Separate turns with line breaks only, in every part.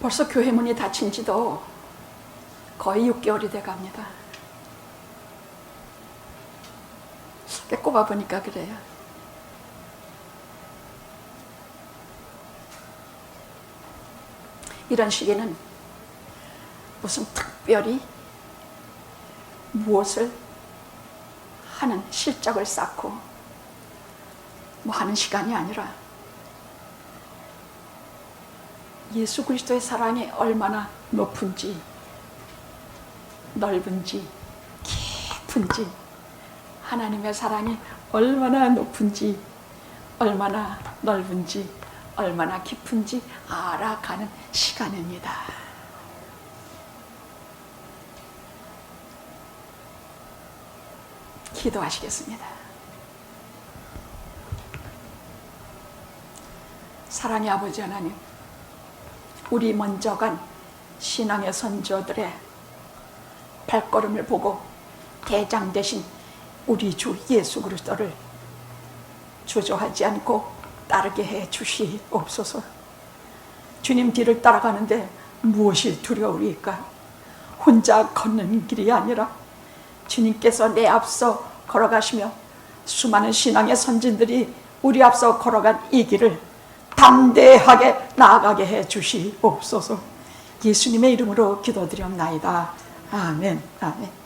벌써 교회 문이 닫힌 지도 거의 6개월이 돼 갑니다. 꼽아보니까 그래요. 이런 시기는 무슨 특별히 무엇을 하는 실적을 쌓고 뭐 하는 시간이 아니라 예수 그리스도의 사랑이 얼마나 높은지 넓은지 깊은지, 하나님의 사랑이 얼마나 높은지 얼마나 넓은지 얼마나 깊은지 알아가는 시간입니다. 기도하시겠습니다. 사랑의 아버지 하나님, 우리 먼저 간 신앙의 선조들의 발걸음을 보고 대장 되신 우리 주 예수 그리스도를 주저하지 않고 따르게 해 주시옵소서. 주님 뒤를 따라가는데 무엇이 두려우리까? 혼자 걷는 길이 아니라 주님께서 내 앞서 걸어가시며 수많은 신앙의 선진들이 우리 앞서 걸어간 이 길을 담대하게 나아가게 해 주시옵소서. 예수님의 이름으로 기도드렸나이다. 아멘. 아멘.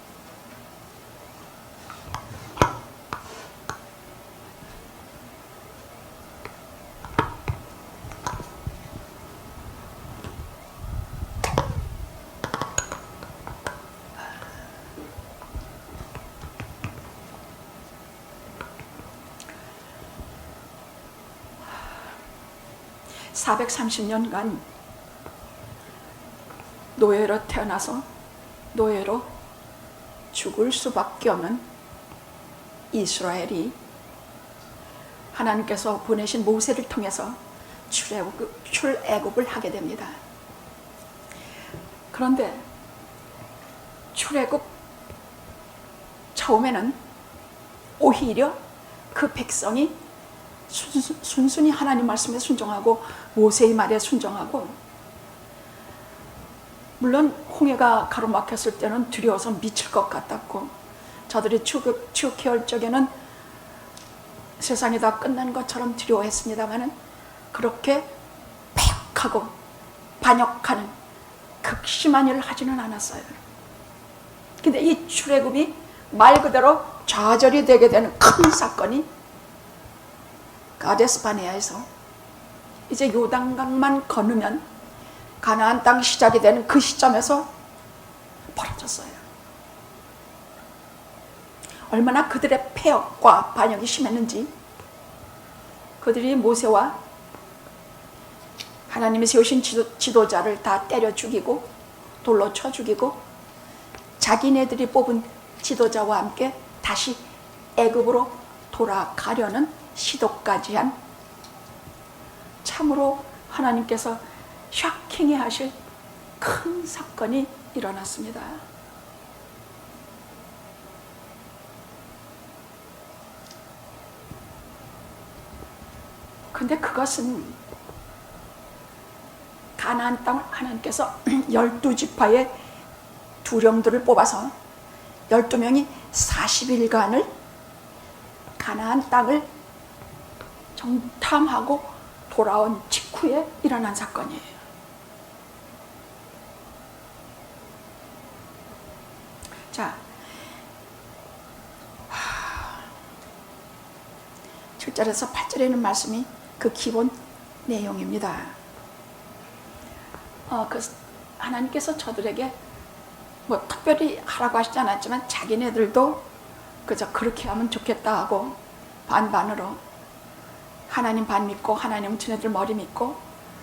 (430년간) 노예로 태어나서 노예로 죽을 수밖에 없는 이스라엘이 하나님께서 보내신 모세를 통해서 출애굽을 하게 됩니다. 그런데 출애굽 처음에는 오히려 그 백성이 순순히 하나님 말씀에 순종하고 모세의 말에 순종하고, 물론 홍해가 가로막혔을 때는 두려워서 미칠 것 같았고, 저들이 출애굽할 적에는 세상이 다 끝난 것처럼 두려워했습니다마는 그렇게 패역하고 반역하는 극심한 일을 하지는 않았어요. 근데 이 출애굽이 말 그대로 좌절이 되게 되는 큰 사건이 가데스 바네아에서 이제 요단강만 건너면 가나안 땅 시작이 되는 그 시점에서 벌어졌어요. 얼마나 그들의 패역과 반역이 심했는지, 그들이 모세와 하나님이 세우신 지도자를 다 때려 죽이고 돌로 쳐 죽이고 자기네들이 뽑은 지도자와 함께 다시 애굽으로 돌아가려는 시도까지 한, 참으로 하나님께서 샤킹해 하실 큰 사건이 일어났습니다. 근데 그것은 가나안 땅을 하나님께서 12지파의 두령들을 뽑아서 12명이 40일간을 가나안 땅을 정탐하고 돌아온 직후에 일어난 사건이에요. 자, 7절에서 8절에 있는 말씀이 그 기본 내용입니다. 하나님께서 저들에게 뭐 특별히 하라고 하시지 않았지만 자기네들도 그저 그렇게 하면 좋겠다 하고 반반으로 하나님 반 믿고 하나님은 지네들 머리 믿고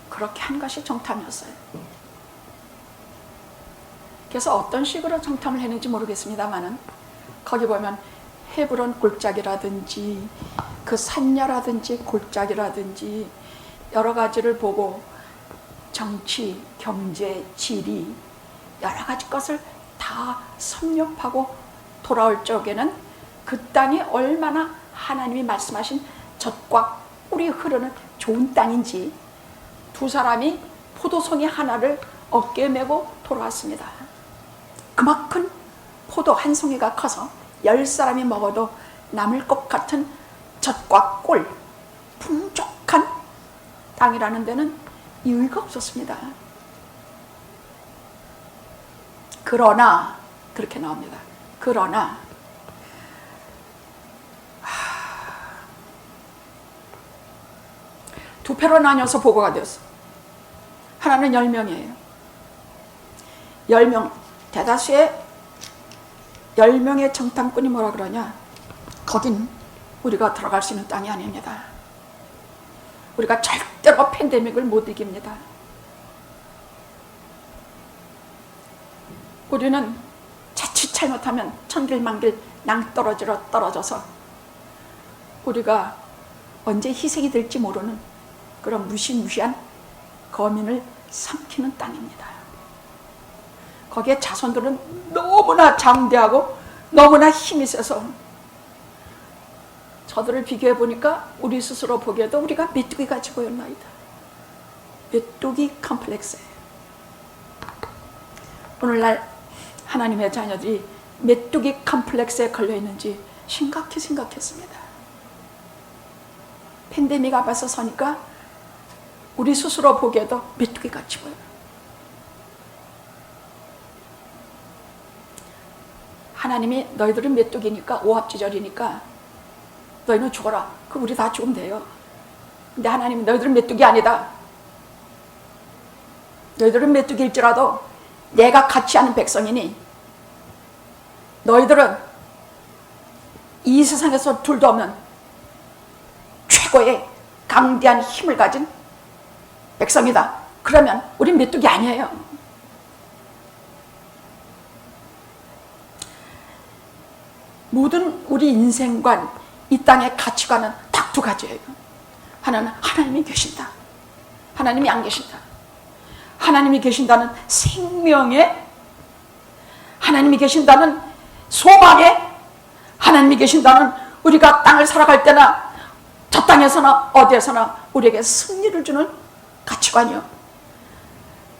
그렇게 한 것이 정탐이었어요. 그래서 어떤 식으로 정탐을 했는지 모르겠습니다만은 거기 보면 헤브론 골짜기라든지 그 산야라든지 골짜기라든지 여러 가지를 보고 정치, 경제, 지리 여러 가지 것을 다 섭렵하고 돌아올 적에는 그 땅이 얼마나 하나님이 말씀하신 젖과 꿀이 흐르는 좋은 땅인지 두 사람이 포도송이 하나를 어깨에 메고 돌아왔습니다. 그만큼 포도 한 송이가 커서 10사람이 먹어도 남을 것 같은 젖과 꿀, 풍족한 땅이라는 데는 이유가 없었습니다. 그러나 그렇게 나옵니다. 그러나 두 패로 나뉘어서 보고가 되었어. 하나는 10명이에요. 10명, 대다수의 10명의 정탐꾼이 뭐라 그러냐, 거긴 우리가 들어갈 수 있는 땅이 아닙니다. 우리가 절대로 팬데믹을 못 이깁니다. 우리는 자칫 잘못하면 천길만길 낭떠러지로 떨어져서 우리가 언제 희생이 될지 모르는 그런 무시무시한 거민을 삼키는 땅입니다. 거기에 자손들은 너무나 장대하고 너무나 힘이 세서 저들을 비교해 보니까 우리 스스로 보기에도 우리가 메뚜기 같이 보였나이다. 메뚜기 컴플렉스예요. 오늘날 하나님의 자녀들이 메뚜기 컴플렉스에 걸려 있는지 심각히 생각했습니다. 팬데믹 앞에서 서니까 우리 스스로 보기에도 메뚜기 같이 보여요. 하나님이 너희들은 메뚜기니까, 오합지졸이니까 너희는 죽어라. 그럼 우리 다 죽으면 돼요. 근데 하나님이 너희들은 메뚜기 아니다. 너희들은 메뚜기일지라도 내가 같이 하는 백성이니 너희들은 이 세상에서 둘도 없는 최고의 강대한 힘을 가진 백성이다. 그러면 우린 메뚜기 아니에요. 모든 우리 인생관, 이 땅의 가치관은 딱 두 가지예요. 하나는 하나님이 계신다. 하나님이 안 계신다. 하나님이 계신다는 생명에, 하나님이 계신다는 소망에, 하나님이 계신다는 우리가 땅을 살아갈 때나 저 땅에서나 어디에서나 우리에게 승리를 주는 가치관이요.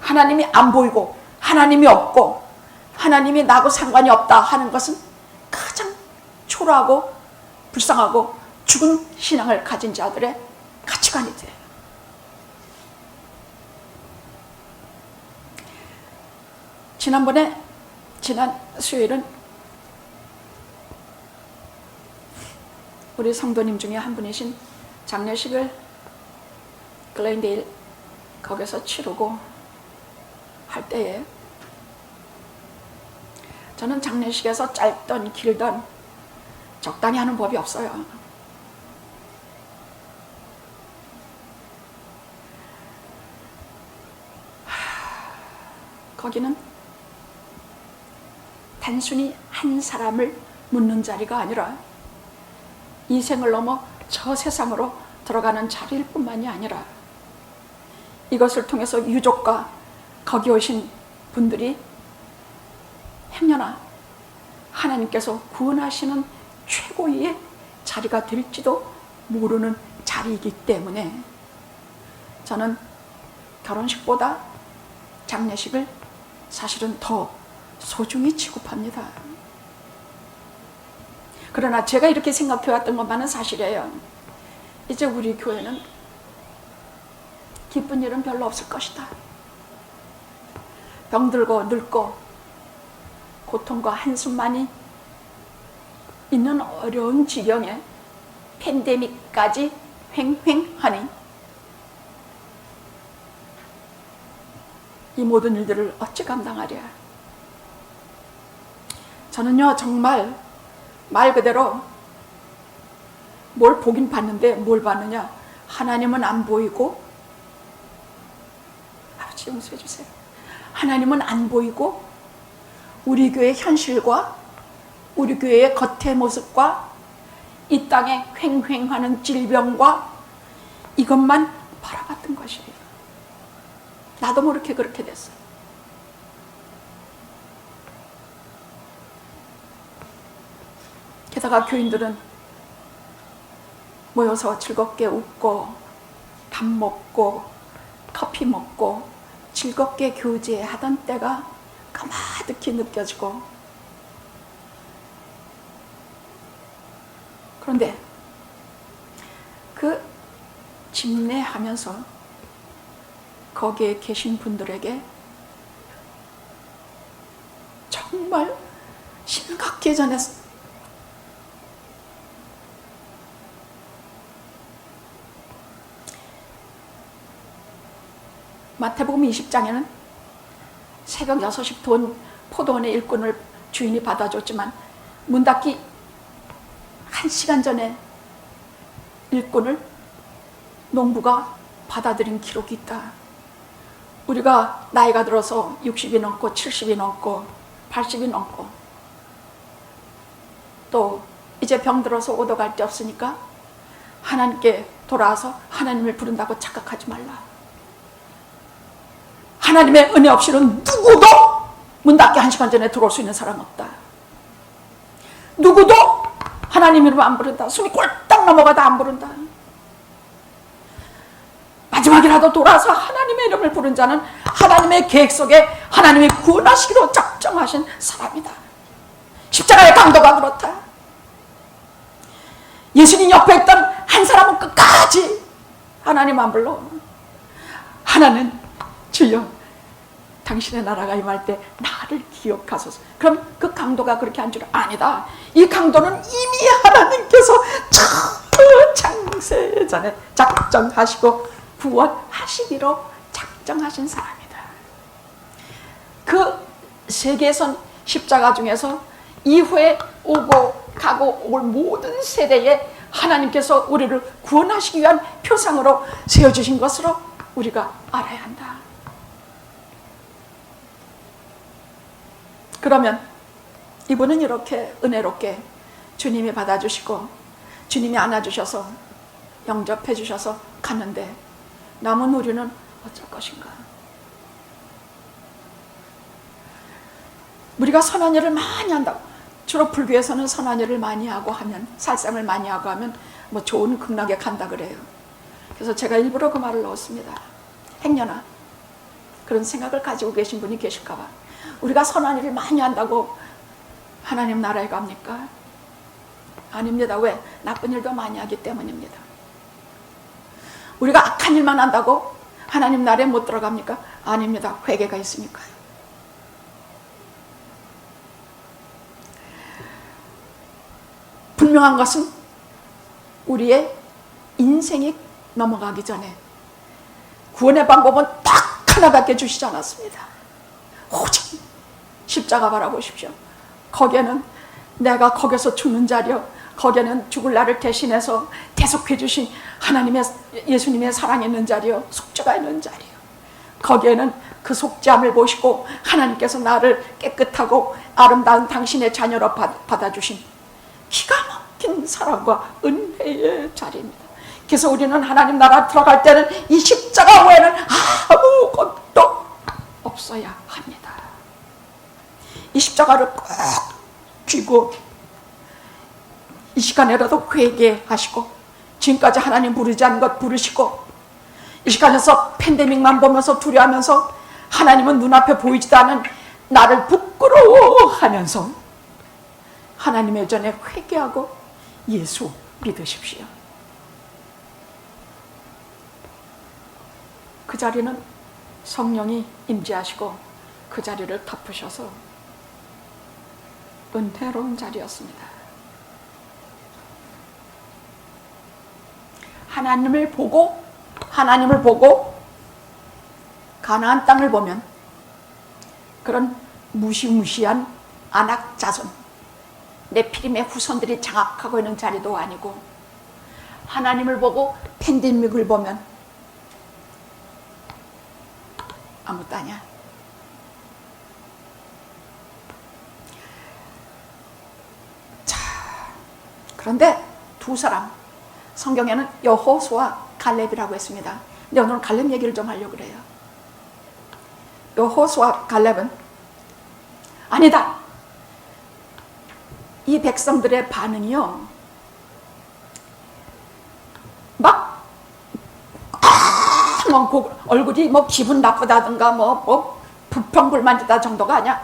하나님이 안 보이고 하나님이 없고 하나님이 나하고 상관이 없다 하는 것은 가장 초라하고 불쌍하고 죽은 신앙을 가진 자들의 가치관이 돼요. 지난 수요일은 우리 성도님 중에 한 분이신 장례식을 글렌데일 거기서 치르고 할 때에 저는 장례식에서 짧던 길던 적당히 하는 법이 없어요. 거기는 단순히 한 사람을 묻는 자리가 아니라 이 생을 넘어 저 세상으로 들어가는 자리일 뿐만이 아니라 이것을 통해서 유족과 거기 오신 분들이 행여나 하나님께서 구원하시는 최고의 자리가 될지도 모르는 자리이기 때문에 저는 결혼식보다 장례식을 사실은 더 소중히 취급합니다. 그러나 제가 이렇게 생각해왔던 것만은 사실이에요. 이제 우리 교회는 기쁜 일은 별로 없을 것이다. 병들고 늙고 고통과 한숨만이 있는 어려운 지경에 팬데믹까지 횡행하니 이 모든 일들을 어찌 감당하랴. 저는요 정말 말 그대로 뭘 보긴 봤는데 뭘 봤느냐, 하나님은 안 보이고, 아버지 용서해 주세요, 하나님은 안 보이고 우리 교회의 현실과 우리 교회의 겉의 모습과 이 땅에 횡행하는 질병과 이것만 바라봤던 것이에요. 나도 모르게 그렇게 됐어요. 게다가 교인들은 모여서 즐겁게 웃고 밥 먹고 커피 먹고 즐겁게 교제하던 때가 까마득히 느껴지고, 그런데 그 집례하면서 거기에 계신 분들에게 정말 심각히 전했어요. 마태복음 20장에는 새벽 6시 포도원의 일꾼을 주인이 받아줬지만 문 닫기 1시간 전에 일꾼을 농부가 받아들인 기록이 있다. 우리가 나이가 들어서 60이 넘고 70이 넘고 80이 넘고 또 이제 병들어서 오도 갈 데 없으니까 하나님께 돌아와서 하나님을 부른다고 착각하지 말라. 하나님의 은혜 없이는 누구도 문 닫기 1시간 전에 들어올 수 있는 사람 없다. 누구도 하나님 이름 안 부른다. 숨이 꼴딱 넘어가도 안 부른다. 마지막이라도 돌아서 하나님의 이름을 부른 자는 하나님의 계획 속에 하나님이 구원하시기로 작정하신 사람이다. 십자가의 강도가 그렇다. 예수님 옆에 있던 한 사람은 끝까지 하나님 안 불러. 하나는 주여 당신의 나라가 임할 때 나를 기억하소서. 그럼 그 강도가 그렇게 한 줄 아니다. 이 강도는 이미 하나님께서 창세 전에 작정하시고 구원하시기로 작정하신 사람이다. 그 세계선 십자가 중에서 이후에 오고 가고 올 모든 세대에 하나님께서 우리를 구원하시기 위한 표상으로 세워주신 것으로 우리가 알아야 한다. 그러면 이분은 이렇게 은혜롭게 주님이 받아주시고 주님이 안아주셔서 영접해 주셔서 갔는데 남은 우리는 어쩔 것인가? 우리가 선한 일을 많이 한다고, 주로 불교에서는 선한 일을 많이 하고 하면, 살상을 많이 하고 하면 뭐 좋은 극락에 간다 그래요. 그래서 제가 일부러 그 말을 넣었습니다. 행여나 그런 생각을 가지고 계신 분이 계실까 봐. 우리가 선한 일을 많이 한다고 하나님 나라에 갑니까? 아닙니다. 왜? 나쁜 일도 많이 하기 때문입니다. 우리가 악한 일만 한다고 하나님 나라에 못 들어갑니까? 아닙니다. 회개가 있으니까요. 분명한 것은 우리의 인생이 넘어가기 전에 구원의 방법은 딱 하나밖에 주시지 않았습니다. 오직 십자가 바라보십시오. 거기에는 내가 거기서 죽는 자리요, 거기에는 죽을 나를 대신해서 대속해 주신 하나님의 예수님의 사랑이 있는 자리요, 속죄가 있는 자리요, 거기에는 그 속죄함을 보시고 하나님께서 나를 깨끗하고 아름다운 당신의 자녀로 받아주신 기가 막힌 사랑과 은혜의 자리입니다. 그래서 우리는 하나님 나라 들어갈 때는 이 십자가 외에는 아무것도 없어야 합니다. 이 십자가를 꼭 쥐고 이 시간에라도 회개하시고, 지금까지 하나님 부르지 않은 것 부르시고, 이 시간에서 팬데믹만 보면서 두려워하면서 하나님은 눈앞에 보이지도 않은 나를 부끄러워하면서 하나님의 전에 회개하고 예수 믿으십시오. 그 자리는 성령이 임재하시고 그 자리를 덮으셔서 은혜로운 자리였습니다. 하나님을 보고 가나안 땅을 보면 그런 무시무시한 아낙 자손 네피림의 후손들이 장악하고 있는 자리도 아니고, 하나님을 보고 팬데믹을 보면 아무것도 아니야. 자, 그런데 두 사람, 성경에는 여호수아 갈렙이라고 했습니다. 근데 오늘은 갈렙 얘기를 좀 하려고 그래요. 여호수아 갈렙은 아니다, 이 백성들의 반응이요, 막 멍청한 얼굴이 뭐 기분 나쁘다든가 뭐 불평불만이다 정도가 아니야.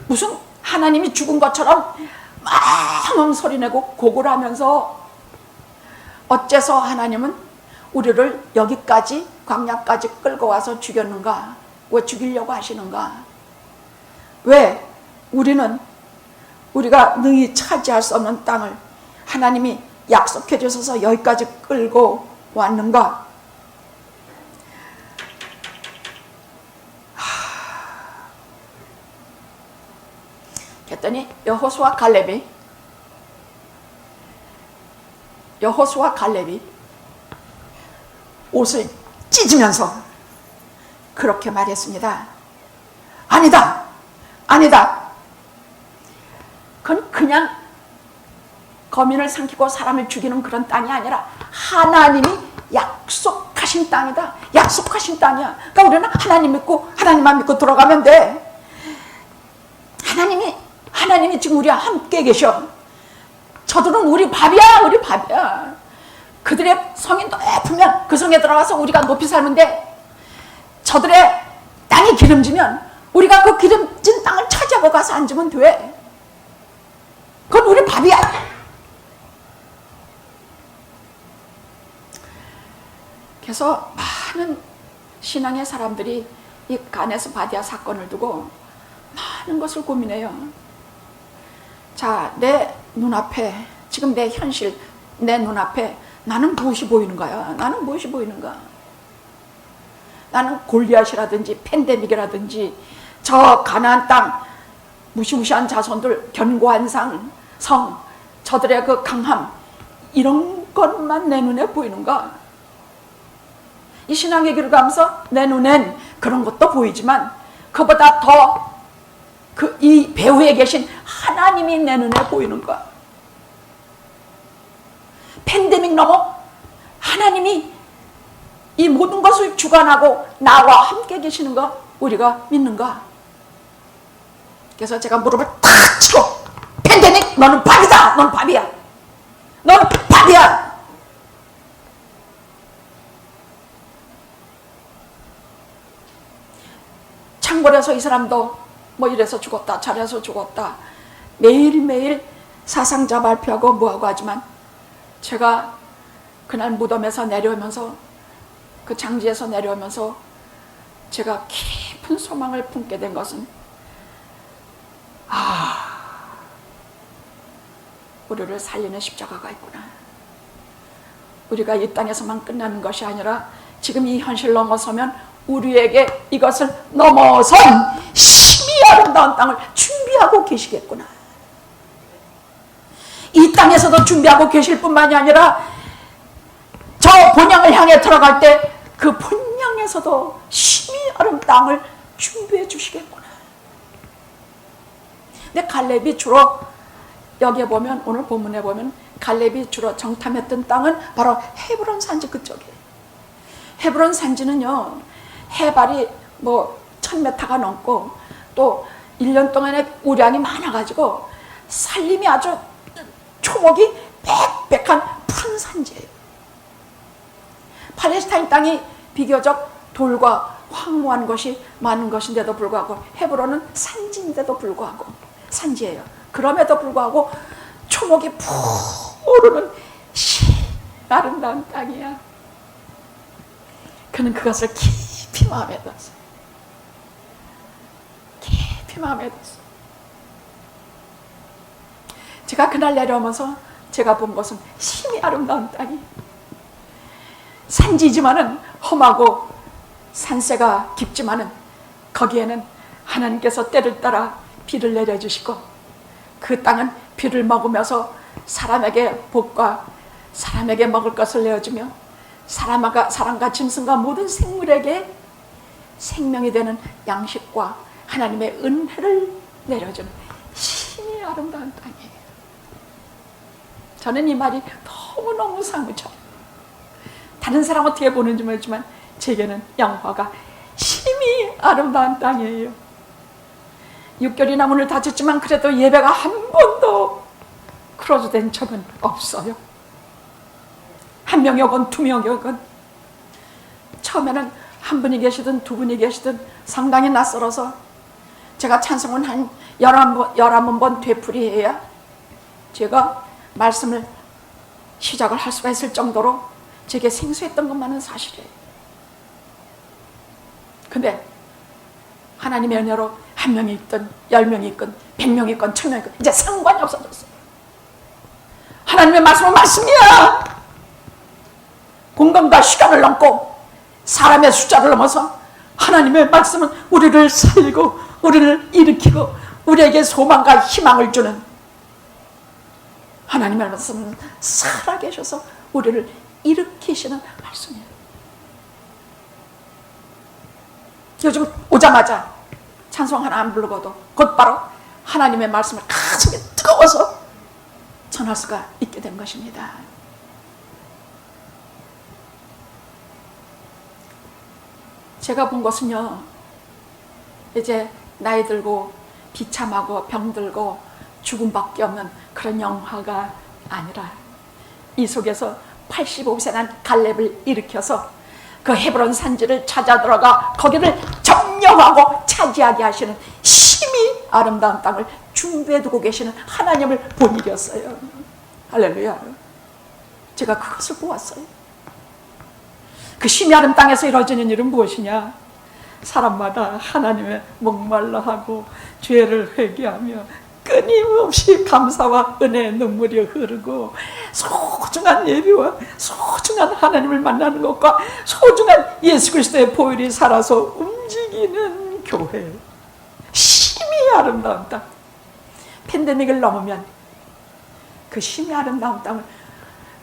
무슨 하나님이 죽은 것처럼 막 소리내고 곡을 하면서 어째서 하나님은 우리를 여기까지 광야까지 끌고 와서 죽였는가? 왜 죽이려고 하시는가? 왜 우리가 능히 차지할 수 없는 땅을 하나님이 약속해 주셔서 여기까지 끌고 왔는가? 그랬더니 여호수아 갈렙이 옷을 찢으면서 그렇게 말했습니다. 아니다. 그건 그냥 거민을 삼키고 사람을 죽이는 그런 땅이 아니라 하나님이 약속하신 땅이다. 약속하신 땅이야. 그러니까 우리는 하나님만 믿고 들어가면 돼. 하나님이 지금 우리와 함께 계셔. 저들은 우리 밥이야. 그들의 성이 높으면 그 성에 들어가서 우리가 높이 살는데, 저들의 땅이 기름지면 우리가 그 기름진 땅을 차지하고 가서 앉으면 돼. 그건 우리 밥이야. 그래서 많은 신앙의 사람들이 이 가네스 바디아 사건을 두고 많은 것을 고민해요. 자, 내 눈앞에, 지금 내 현실, 내 눈앞에 나는 무엇이 보이는 거야? 나는 골리앗이라든지 팬데믹이라든지 저 가나안 땅 무시무시한 자손들, 견고한 성, 저들의 그 강함, 이런 것만 내 눈에 보이는가? 이 신앙의 길을 가면서 내 눈엔 그런 것도 보이지만 그보다 더 이 배후에 계신 하나님이 내 눈에 보이는가? 팬데믹 넘어 하나님이 이 모든 것을 주관하고 나와 함께 계시는 거 우리가 믿는가? 그래서 제가 무릎을 탁 치고, 팬데믹 너는 밥이다. 너는 밥이야. 창궐에서 이 사람도 뭐 이래서 죽었다 저래서 죽었다 매일매일 사상자 발표하고 뭐하고 하지만, 제가 그날 무덤에서 내려오면서, 그 장지에서 내려오면서 제가 깊은 소망을 품게 된 것은, 우리를 살리는 십자가가 있구나. 우리가 이 땅에서만 끝나는 것이 아니라 지금 이 현실 넘어서면 우리에게 이것을 넘어선 심히 아름다운 땅을 준비하고 계시겠구나. 이 땅에서도 준비하고 계실 뿐만이 아니라 저 본향을 향해 들어갈 때 그 본향에서도 심히 아름다운 땅을 준비해 주시겠구나. 근데 갈렙이 주로, 여기에 보면, 오늘 본문에 보면 갈렙이 주로 정탐했던 땅은 바로 헤브론 산지 그쪽이에요. 헤브론 산지는요, 해발이 뭐 1000m가 넘고 또 1년 동안에 우량이 많아가지고 살림이 아주 초목이 빽빽한 푸른 산지예요. 팔레스타인 땅이 비교적 돌과 황무한 것이 많은 것인데도 불구하고 헤브론은 산지인데도 불구하고 산지예요. 그럼에도 불구하고 초목이 푸르는 아름다운 땅이야. 그는 그것을 깊이 마음에 뒀어요. 깊이 마음에 뒀어요. 제가 그날 내려오면서 제가 본 것은 심히 아름다운 땅이, 산지지만은 험하고 산세가 깊지만은 거기에는 하나님께서 때를 따라 비를 내려주시고, 그 땅은 비를 먹으면서 사람에게 복과 사람에게 먹을 것을 내어주며 사람과 짐승과 모든 생물에게 생명이 되는 양식과 하나님의 은혜를 내려주는 심히 아름다운 땅이에요. 저는 이 말이 너무너무 사무쳐. 다른 사람 어떻게 보는지 모르지만 제게는 영화가 심히 아름다운 땅이에요. 6개월이나 문을 닫혔지만 그래도 예배가 한 번도 크로즈된 적은 없어요. 1명이 오건 2명이 오건. 처음에는 한 분이 계시든 두 분이 계시든 상당히 낯설어서 제가 찬송은 한 11번 되풀이해야 제가 말씀을 시작을 할 수가 있을 정도로 제게 생소했던 것만은 사실이에요. 근데 하나님의 은혜로 한 명이 있든 10명이 있든 100명이 있든 1000명이 있든 이제 상관이 없어졌어요. 하나님의 말씀은 말씀이야. 공간과 시간을 넘고 사람의 숫자를 넘어서 하나님의 말씀은 우리를 살리고 우리를 일으키고 우리에게 소망과 희망을 주는, 하나님의 말씀은 살아계셔서 우리를 일으키시는 말씀이에요. 요즘 오자마자 찬송 하나 안 부르고도 곧바로 하나님의 말씀을 가슴이 뜨거워서 전할 수가 있게 된 것입니다. 제가 본 것은요, 이제 나이 들고 비참하고 병들고 죽음밖에 없는 그런 영화가 아니라 이 속에서 85세 난 갈렙을 일으켜서 그 헤브론 산지를 찾아 들어가 거기를 점령하고 차지하게 하시는 심히 아름다운 땅을 준비해 두고 계시는 하나님을 본 일이었어요. 할렐루야. 제가 그것을 보았어요. 그 심히 아름다운 땅에서 이루어지는 일은 무엇이냐? 사람마다 하나님의 목말라하고 죄를 회개하며 끊임없이 감사와 은혜의 눈물이 흐르고 소중한 예비와 소중한 하나님을 만나는 것과 소중한 예수 그리스도의 보혈이 살아서 움직이는 교회, 심히 아름다운 땅. 팬데믹을 넘으면 그 심히 아름다운 땅을,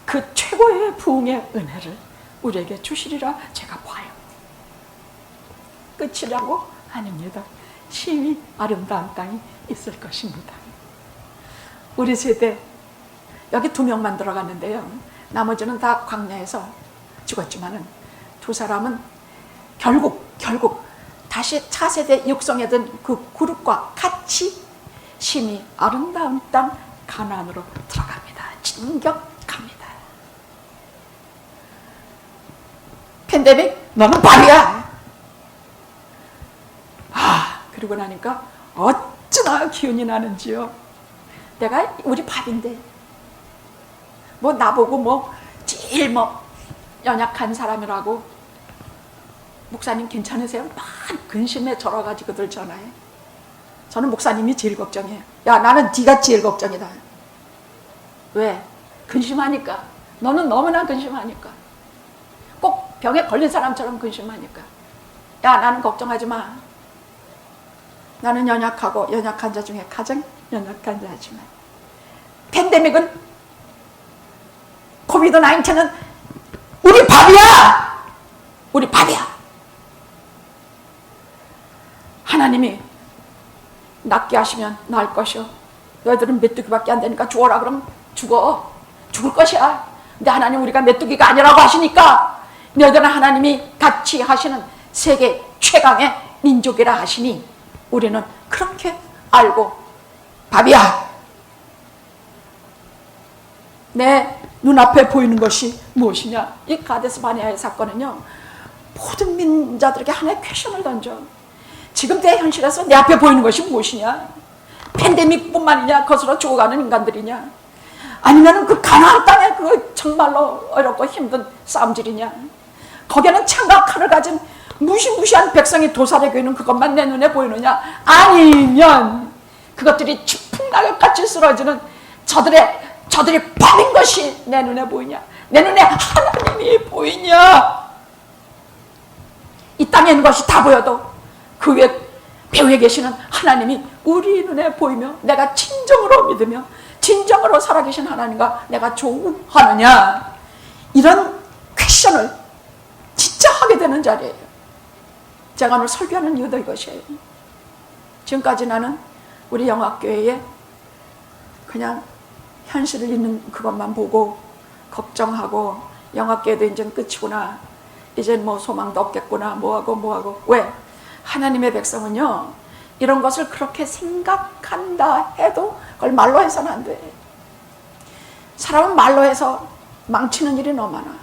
그 최고의 부흥의 은혜를 우리에게 주시리라 제가 봐요. 끝이라고? 아닙니다. 심히 아름다운 땅이 있을 것입니다. 우리 세대 여기 2명만 들어갔는데요, 나머지는 다 광야에서 죽었지만은 두 사람은 결국 다시 차세대 육성했던 그 그룹과 같이 심히 아름다운 땅 가나안으로 들어갑니다. 진격합니다. 팬데믹, 너는 밥이야. 그러고 나니까 어찌나 기운이 나는지요. 내가 우리 밥인데 뭐 나보고 제일 연약한 사람이라고, 목사님 괜찮으세요? 막 근심에 절어가지고들 전화해. 저는 목사님이 제일 걱정해요. 야, 나는 네가 제일 걱정이다. 왜? 근심하니까. 너는 너무나 근심하니까. 꼭 병에 걸린 사람처럼 근심하니까. 야, 나는 걱정하지 마. 나는 연약하고 연약한 자 중에 가장 연약한 자지만, 팬데믹은, 코비드-19는 우리 밥이야. 우리 밥이야. 하나님이 낫게 하시면 나을 것이요, 너희들은 메뚜기밖에 안 되니까 죽어라 그러면 죽어. 죽을 것이야. 근데 하나님 우리가 메뚜기가 아니라고 하시니까 너희들은 하나님이 같이 하시는 세계 최강의 민족이라 하시니 우리는 그렇게 알고 밥이야. 내 눈앞에 보이는 것이 무엇이냐? 이 가데스 바네아의 사건은요, 모든 민자들에게 하나의 퀘션을 던져. 지금 내 현실에서 내 앞에 보이는 것이 무엇이냐? 팬데믹뿐만이냐? 거스러 죽어가는 인간들이냐? 아니면 그 가나안 땅에 그 정말로 어렵고 힘든 싸움질이냐? 거기에는 창과 칼을 가진 무시무시한 백성이 도살하고 있는 그것만 내 눈에 보이느냐? 아니면 그것들이 추풍낙엽같이 쓰러지는 저들이 밥인 것이 내 눈에 보이냐? 내 눈에 하나님이 보이냐? 이 땅에 있는 것이 다 보여도 그 배후에 계시는 하나님이 우리 눈에 보이며 내가 진정으로 믿으며 진정으로 살아계신 하나님과 내가 조우하느냐? 이런 퀘션을 진짜 하게 되는 자리예요. 제가 오늘 설교하는 이유도 이것이에요. 지금까지 나는 우리 영학교회에 그냥 현실을 있는 그것만 보고 걱정하고, 영학교회도 이제 끝이구나, 이제 소망도 없겠구나, 뭐하고 왜? 하나님의 백성은요, 이런 것을 그렇게 생각한다 해도 그걸 말로 해서는 안 돼. 사람은 말로 해서 망치는 일이 너무 많아.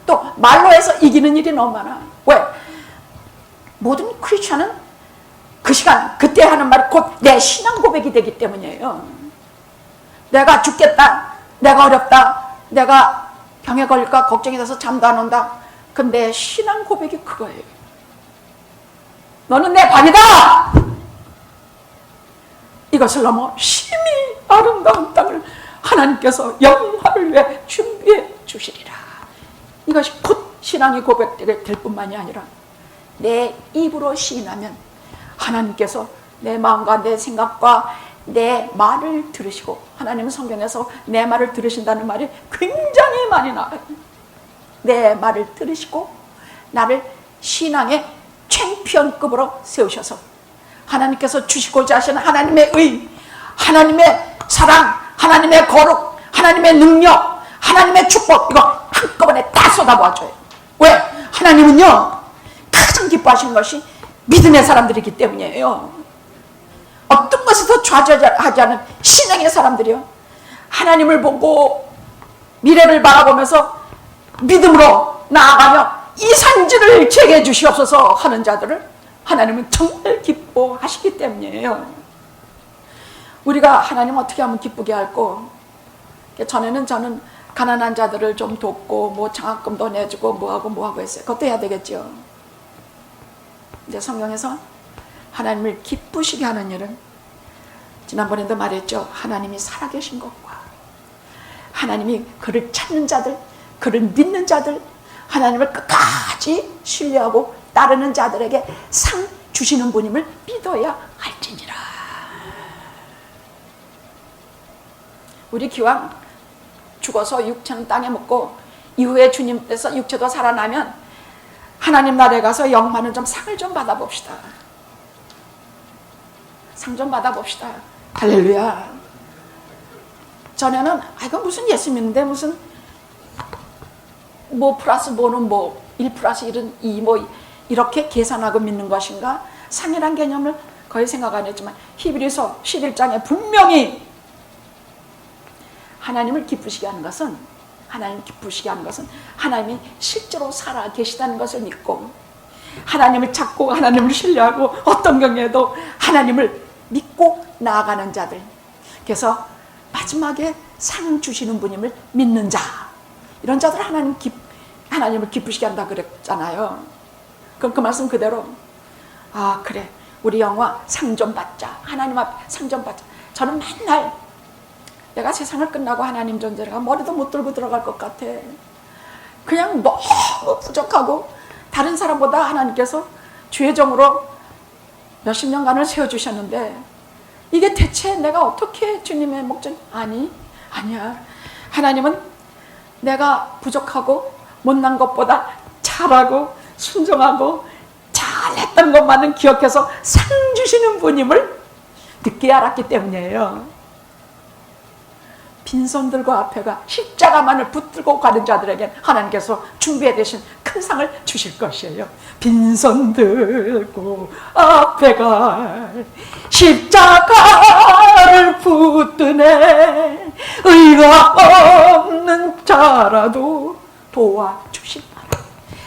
또 말로 해서 이기는 일이 너무 많아. 왜? 모든 크리스천은 그 시간 그때 하는 말이 곧 내 신앙 고백이 되기 때문이에요. 내가 죽겠다, 내가 어렵다, 내가 병에 걸릴까 걱정이 돼서 잠도 안 온다. 근데 내 신앙 고백이 그거예요. 너는 내 밥이다. 이것을 넘어 심히 아름다운 땅을 하나님께서 영화를 위해 준비해 주시리라. 이것이 곧 신앙이 고백될 뿐만이 아니라 내 입으로 시인하면 하나님께서 내 마음과 내 생각과 내 말을 들으시고, 하나님은 성경에서 내 말을 들으신다는 말이 굉장히 많이 나와요. 내 말을 들으시고 나를 신앙의 챔피언급으로 세우셔서 하나님께서 주시고자 하시는 하나님의 의, 하나님의 사랑, 하나님의 거룩, 하나님의 능력, 하나님의 축복, 이거 한꺼번에 다 쏟아부어줘요. 왜? 하나님은요 가장 기뻐하시는 것이 믿음의 사람들이기 때문이에요. 어떤 것에도 좌절하지 않은 신앙의 사람들이요, 하나님을 보고 미래를 바라보면서 믿음으로 나아가며 이 산지를 제게 해 주시옵소서 하는 자들을 하나님은 정말 기뻐하시기 때문이에요. 우리가 하나님 어떻게 하면 기쁘게 할꼬? 전에는 저는 가난한 자들을 좀 돕고 뭐 장학금도 내주고 뭐하고 했어요. 그것도 해야 되겠죠. 이제 성경에서 하나님을 기쁘시게 하는 일은, 지난번에도 말했죠, 하나님이 살아계신 것과 하나님이 그를 찾는 자들, 그를 믿는 자들, 하나님을 끝까지 신뢰하고 따르는 자들에게 상 주시는 분임을 믿어야 할지니라. 우리 기왕 죽어서 육체는 땅에 묻고 이후에 주님께서 육체도 살아나면 하나님 나라에 가서 영만은 좀 상을 좀 받아봅시다. 상 좀 받아봅시다. 할렐루야. 전에는 이거 무슨 예수 믿는데 무슨 뭐 플러스 뭐는 뭐 1 플러스 1은 2 뭐 이렇게 계산하고 믿는 것인가? 상이란 개념을 거의 생각 안 했지만 히브리서 11장에 분명히 하나님을 기쁘시게 하는 것은, 하나님 기쁘시게 하는 것은 하나님이 실제로 살아 계시다는 것을 믿고 하나님을 찾고 하나님을 신뢰하고 어떤 경우에도 하나님을 믿고 나아가는 자들, 그래서 마지막에 상 주시는 분임을 믿는 자, 이런 자들 하나님을 기쁘시게 한다 그랬잖아요. 그럼 그 말씀 그대로, 아 그래 우리 영화 상 좀 받자, 하나님 앞에 상 좀 받자. 저는 맨날 내가 세상을 끝나고 하나님 존재가 머리도 못 들고 들어갈 것 같아. 그냥 너무 부족하고 다른 사람보다 하나님께서 죄정으로 몇십 년간을 세워주셨는데 이게 대체 내가 어떻게 주님의 목적? 아니야. 하나님은 내가 부족하고 못난 것보다 잘하고 순종하고 잘했던 것만은 기억해서 상 주시는 분임을 늦게 알았기 때문이에요. 빈손 들고 앞에 가 십자가만을 붙들고 가는 자들에게 하나님께서 준비해 주신 큰 상을 주실 것이에요. 빈손 들고 앞에 가 십자가를 붙드네 의가 없는 자라도 도와주시라.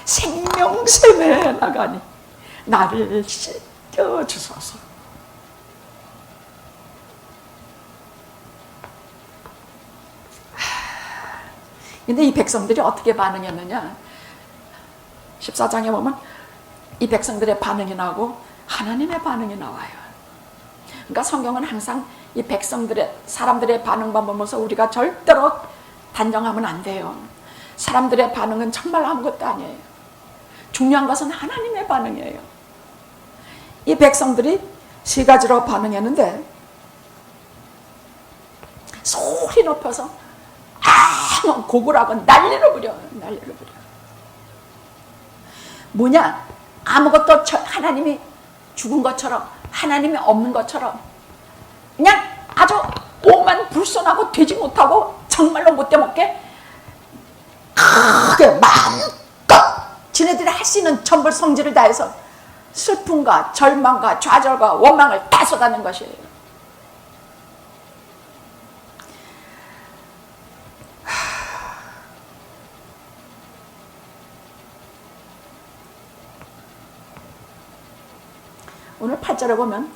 생명샘에 나가니 나를 씻겨주소서. 근데 이 백성들이 어떻게 반응했느냐? 14장에 보면 이 백성들의 반응이 나오고 하나님의 반응이 나와요. 그러니까 성경은 항상 이 백성들의, 사람들의 반응만 보면서 우리가 절대로 단정하면 안 돼요. 사람들의 반응은 정말 아무것도 아니에요. 중요한 것은 하나님의 반응이에요. 이 백성들이 세 가지로 반응했는데, 소리 높여서 고구라고 난리를 부려. 뭐냐? 아무것도 하나님이 죽은 것처럼, 하나님이 없는 것처럼 그냥 아주 오만 불손하고 되지 못하고 정말로 못돼 먹게 크게 마음껏 지네들이 할 수 있는 전부 성질을 다해서 슬픔과 절망과 좌절과 원망을 다 쏟아낸 것이에요. 오늘 8절에 보면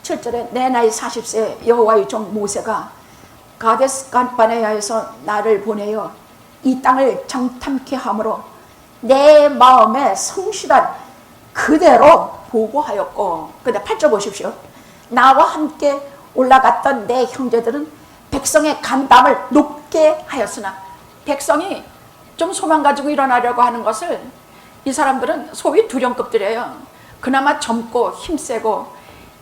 7절에 내 나이 40세 여호와의 종 모세가 가데스 바네아에서 나를 보내어 이 땅을 정탐케 함으로 내 마음에 성실한 그대로 보고하였고, 근데 8절 보십시오. 나와 함께 올라갔던 내 형제들은 백성의 간담을 높게 하였으나, 백성이 좀 소망 가지고 일어나려고 하는 것을 이 사람들은 소위 두령급들이에요. 그나마 젊고 힘세고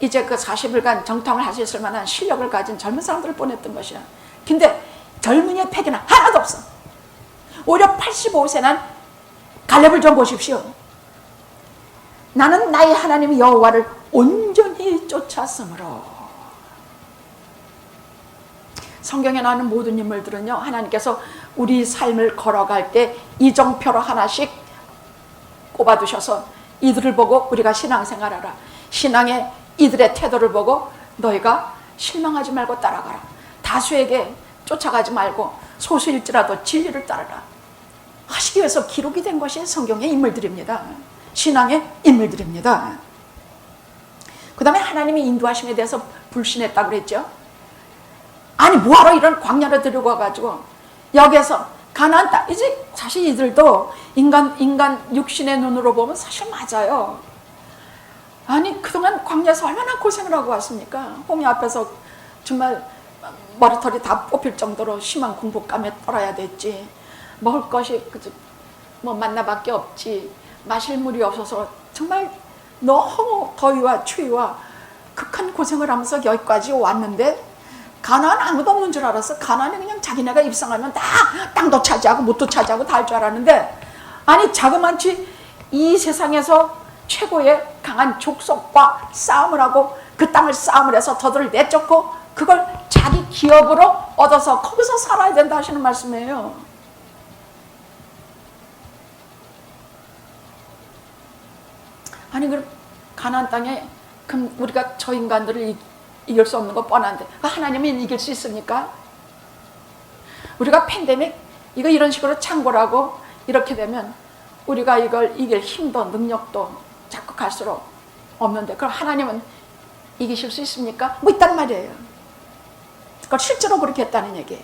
이제 그 40일간 정탐을 할 수 있을 만한 실력을 가진 젊은 사람들을 보냈던 것이야. 근데 젊은이의 패기는 하나도 없어. 오히려 85세 난 갈렙을 좀 보십시오. 나는 나의 하나님 여호와를 온전히 쫓았으므로. 성경에 나오는 모든 인물들은요, 하나님께서 우리 삶을 걸어갈 때 이정표로 하나씩 꼽아두셔서 이들을 보고 우리가 신앙생활하라. 신앙의 이들의 태도를 보고 너희가 실망하지 말고 따라가라. 다수에게 쫓아가지 말고 소수일지라도 진리를 따르라 하시기 위해서 기록이 된 것이 성경의 인물들입니다. 신앙의 인물들입니다. 그 다음에 하나님의 인도하심에 대해서 불신했다고 그랬죠. 아니 뭐하러 이런 광야를 데리고 와가지고 여기에서 가나안 땅, 이제 사실 이들도 인간 육신의 눈으로 보면 사실 맞아요. 아니 그동안 광야에서 얼마나 고생을 하고 왔습니까? 홍해 앞에서 정말 머리털이 다 뽑힐 정도로 심한 공복감에 떨어야 됐지. 먹을 것이 뭐 만나밖에 없지. 마실 물이 없어서 정말 너무 더위와 추위와 극한 고생을 하면서 여기까지 왔는데, 가나안 아무도 없는 줄 알았어. 가나안이 그냥 자기네가 입성하면 다 땅도 차지하고 못도 차지하고 다 할 줄 알았는데, 아니 자그만치 이 세상에서 최고의 강한 족속과 싸움을 하고 그 땅을 싸움을 해서 저들을 내쫓고 그걸 자기 기업으로 얻어서 거기서 살아야 된다 하시는 말씀이에요. 아니 그럼 가나안 땅에 그럼 우리가 저 인간들을 이길 수 없는 거 뻔한데 하나님이 이길 수 있습니까? 우리가 팬데믹 이거 이런 식으로 창궐 하고 이렇게 되면 우리가 이걸 이길 힘도 능력도 자꾸 갈수록 없는데, 그럼 하나님은 이기실 수 있습니까? 뭐 있단 말이에요. 그걸 실제로 그렇게 했다는 얘기예요.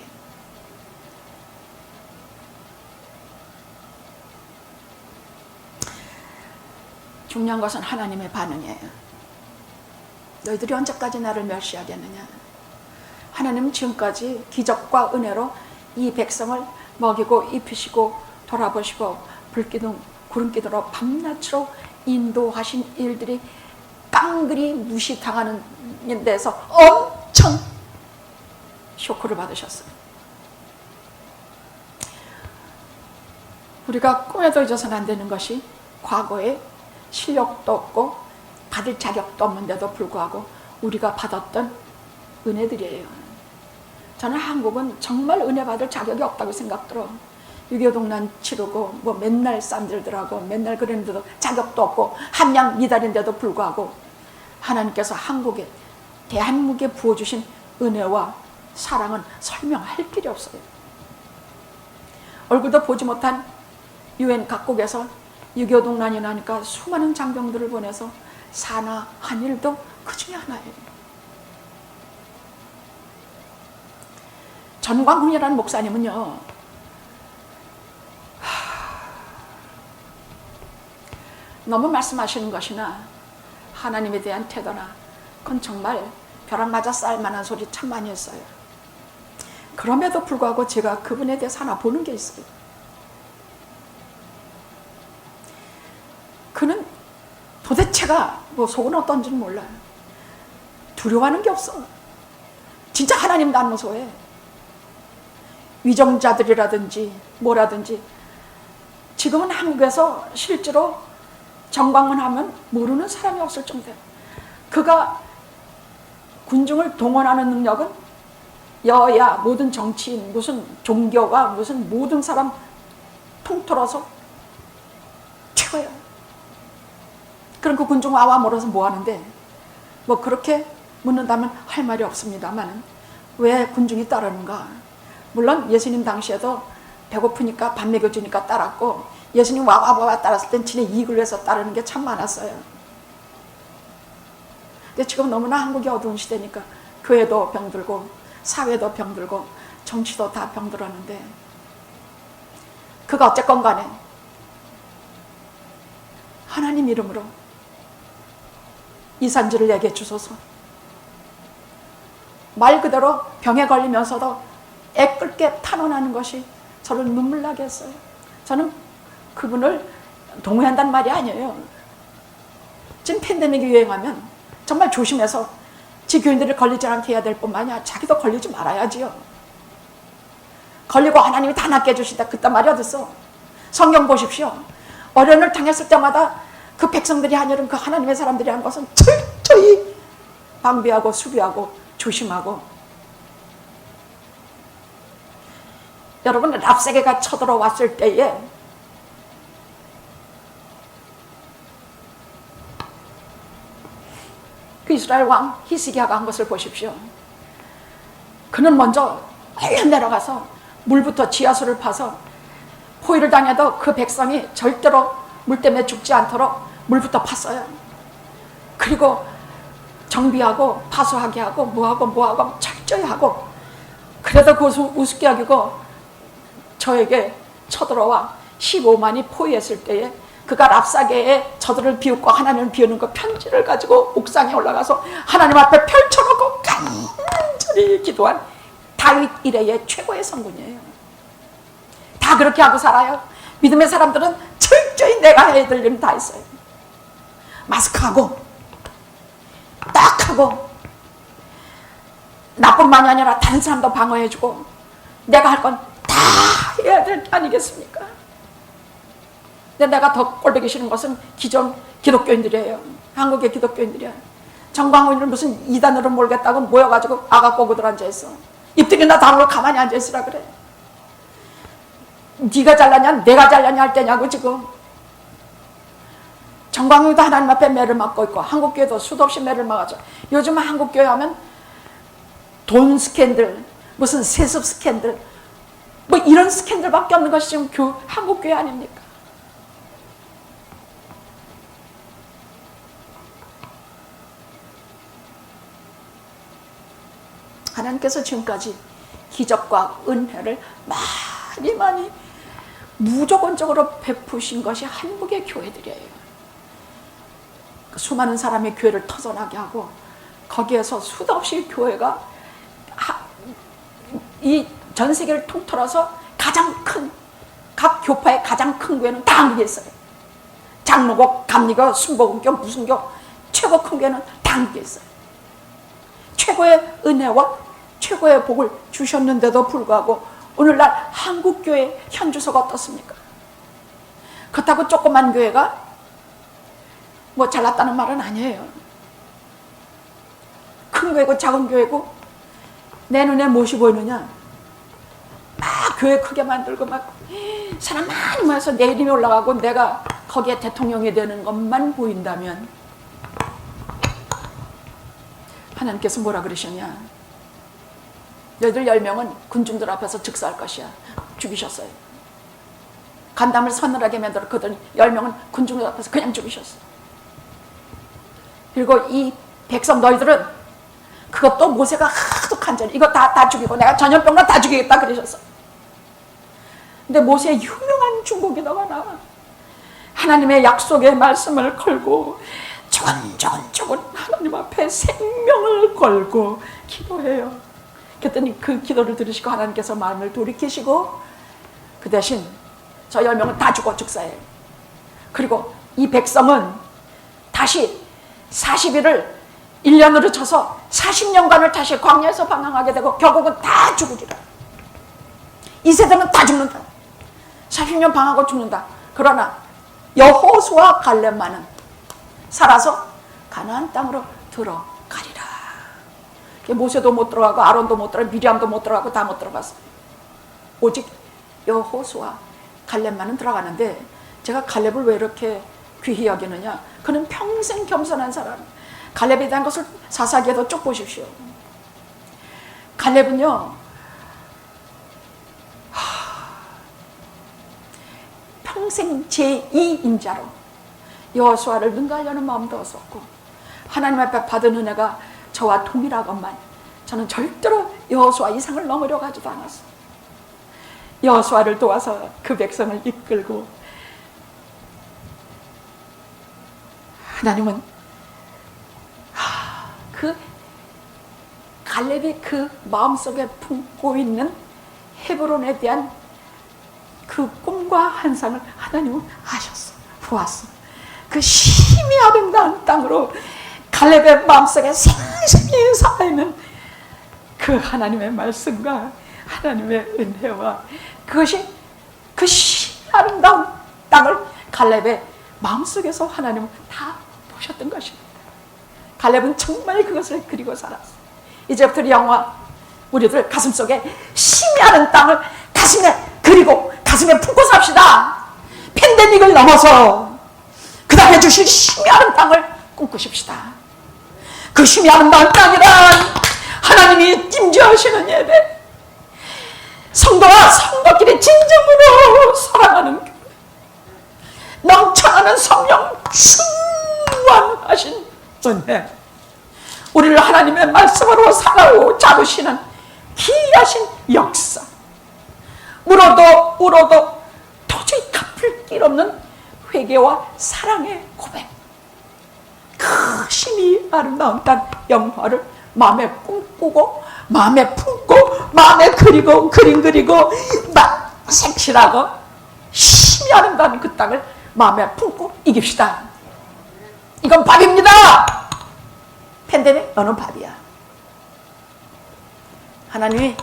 중요한 것은 하나님의 반응이에요. 너희들이 언제까지 나를 멸시하겠느냐. 하나님은 지금까지 기적과 은혜로 이 백성을 먹이고 입히시고 돌아보시고 불기둥 구름기둥으로 밤낮으로 인도하신 일들이 깡그리 무시당하는 데서 엄청 쇼크를 받으셨어요. 우리가 꿈에도 잊어서는 안 되는 것이 과거에 실력도 없고 받을 자격도 없는데도 불구하고 우리가 받았던 은혜들이에요. 저는 한국은 정말 은혜 받을 자격이 없다고 생각 들어. 6.25 동란 치르고 뭐 맨날 쌈들더라고 맨날 그랬는데도 자격도 없고 함량 미달인데도 불구하고 하나님께서 한국에 대한민국에 부어주신 은혜와 사랑은 설명할 길이 없어요. 얼굴도 보지 못한 유엔 각국에서 6.25 동란이 나니까 수많은 장병들을 보내서 산화한 일도 그 중에 하나예요. 전광훈이라는 목사님은요, 너무 말씀하시는 것이나 하나님에 대한 태도나 그건 정말 벼락 맞아 쌀 만한 소리 참 많이 했어요. 그럼에도 불구하고 제가 그분에 대해서 하나 보는 게 있어요. 그는 도대체가 뭐 속은 어떤지는 몰라요. 두려워하는 게 없어. 진짜 하나님도 안 무서워해. 위정자들이라든지 뭐라든지 지금은 한국에서 실제로 정광훈 하면 모르는 사람이 없을 정도예요. 그가 군중을 동원하는 능력은 여야 모든 정치인 무슨 종교가 무슨 모든 사람 통틀어서 최고예요. 그럼 그 군중 와와 몰아서 뭐 하는데, 뭐 그렇게 묻는다면 할 말이 없습니다만 왜 군중이 따르는가. 물론 예수님 당시에도 배고프니까 밥 먹여주니까 따랐고, 예수님 와와와 따랐을 땐 진짜 이익을 위해서 따르는 게 참 많았어요. 근데 지금 너무나 한국이 어두운 시대니까 교회도 병들고 사회도 병들고 정치도 다 병들었는데, 그가 어쨌건 간에 하나님 이름으로 이 산지를 내게 주소서. 말 그대로 병에 걸리면서도 애끓게 탄원하는 것이 저를 눈물 나게 했어요. 저는 그분을 동의한다는 말이 아니에요. 지금 팬데믹이 유행하면 정말 조심해서 지 교인들이 걸리지 않게 해야 될 뿐만 아니라 자기도 걸리지 말아야지요. 걸리고 하나님이 다 낫게 해주신다, 그딴 말이 어딨어. 성경 보십시오. 어려움을 당했을 때마다 그 백성들이 하려는 그 하나님의 사람들이 한 것은 철저히 방비하고 수비하고 조심하고. 여러분, 랍세게가 쳐들어왔을 때에 그 이스라엘 왕 히스기야가 한 것을 보십시오. 그는 먼저 얼른 내려가서 물부터 지하수를 파서 포위를 당해도 그 백성이 절대로 물 때문에 죽지 않도록 물부터 팠어요. 그리고 정비하고 파수하게 하고 뭐하고 철저히 하고, 그래도 그것을 우습게 여기고 저에게 쳐들어와 15만이 포위했을 때에 그가 랍사게에 저들을 비웃고 하나님을 비우는 그 편지를 가지고 옥상에 올라가서 하나님 앞에 펼쳐놓고 간절히 기도한 다윗 이래의 최고의 성군이에요. 다 그렇게 하고 살아요. 믿음의 사람들은 철저히 내가 해야 될 일은 다 했어요. 마스크하고 딱 하고, 나뿐만이 아니라 다른 사람도 방어해주고 내가 할 건 다 해야 될 게 아니겠습니까? 근데 내가 더 꼴보기 싫은 것은 기존 기독교인들이에요. 한국의 기독교인들이야. 정광훈이를 무슨 이단으로 몰겠다고 모여가지고 아가꼬고들 앉아있어. 입들이나 다물고 가만히 앉아있으라 그래. 네가 잘나냐 내가 잘나냐 할 때냐고. 지금 정광훈이도 하나님 앞에 매를 맞고 있고 한국교회도 수도 없이 매를 맞았죠. 요즘 한국교회 하면 돈 스캔들, 무슨 세습 스캔들, 뭐 이런 스캔들밖에 없는 것이 지금 한국교회 아닙니까? 하나님께서 지금까지 기적과 은혜를 많이 무조건적으로 베푸신 것이 한국의 교회들이에요. 수많은 사람의 교회를 터전하게 하고 거기에서 수도 없이 교회가 이 전 세계를 통틀어서 가장 큰, 각 교파의 가장 큰 교회는 다 한국에 있어요. 장로교, 감리교, 순복음교, 무슨교, 최고 큰 교회는 다 한국에 있어요. 최고의 은혜와 최고의 복을 주셨는데도 불구하고 오늘날 한국교회 현주소가 어떻습니까? 그렇다고 조그만 교회가 뭐 잘났다는 말은 아니에요. 큰 교회고 작은 교회고 내 눈에 무엇이 보이느냐? 막 교회 크게 만들고 막 사람 많이 모여서 내 이름이 올라가고 내가 거기에 대통령이 되는 것만 보인다면 하나님께서 뭐라 그러셨냐? 너희들 10명은 군중들 앞에서 즉사할 것이야. 죽이셨어요. 간담을 서늘하게 만들어 그들 10명은 군중들 앞에서 그냥 죽이셨어요. 그리고 이 백성 너희들은 그것도 모세가 하도 간절히 이거 다 죽이고 내가 전염병을 다 죽이겠다 그러셨어. 근데 모세의 유명한 중보기도가 나와. 하나님의 약속의 말씀을 걸고 조곤조곤 하나님 앞에 생명을 걸고 기도해요. 그랬더니 그 기도를 들으시고 하나님께서 마음을 돌이키시고 그 대신 저 10명은 다 죽어 즉사해요. 그리고 이 백성은 다시 40일을 1년으로 쳐서 40년간을 다시 광야에서 방황하게 되고 결국은 다 죽으리라. 이 세대는 다 죽는다. 40년 방황하고 죽는다. 그러나 여호수아 갈렙만은 살아서 가나안 땅으로 들어가리라. 모세도 못 들어가고 아론도 못 들어가고 미리암도 못 들어가고 다 못 들어갔어요. 오직 여호수아 갈렙만은 들어가는데 제가 갈렙을 왜 이렇게 귀히 여기느냐? 그는 평생 겸손한 사람. 갈렙에 대한 것을 사사기에도 쭉 보십시오. 갈렙은요 평생 제2인자로 여호수아를 능가하려는 마음도 없었고, 하나님 앞에 받은 은혜가 저와 동일하건만 저는 절대로 여호수아 이상을 넘으려고 하지도 않았어요. 여호수아를 도와서 그 백성을 이끌고, 하나님은 그 갈렙이 그 마음속에 품고 있는 헤브론에 대한 그 꿈과 환상을 하나님은 아셨어, 보았어. 그 심히 아름다운 땅으로 갈렙의 마음속에 생생히 살아있는 그 하나님의 말씀과 하나님의 은혜와 그것이 그 심히 아름다운 땅을 갈렙의 마음속에서 하나님은 다 보셨던 것입니다. 갈렙은 정말 그것을 그리고 살았어. 이제부터 영화 우리들 가슴속에 심히 아른 땅을 가슴에 그리고 가슴에 품고 삽시다. 팬데믹을 넘어서 그 다음에 주실 심히 아른 땅을 꿈꾸십시다. 그 심히 아름다운 땅이란 하나님이 임재하시는 예배, 성도와 성도끼리 진정으로 사랑하는 교회, 넘쳐나는 성령 충만하신 은혜, 우리를 하나님의 말씀으로 살아오 잡으시는 기이하신 역사, 울어도 도저히 갚을 길 없는 회개와 사랑의 고백, 그 심히 아름다운 땅 영화를 마음에 꿈꾸고 마음에 품고 마음에 그리고 그림 그리고 막 색칠하고 심히 아름다운 그 땅을 마음에 품고 이깁시다. 이건 밥입니다. 팬데믹 너는 밥이야. 하나님이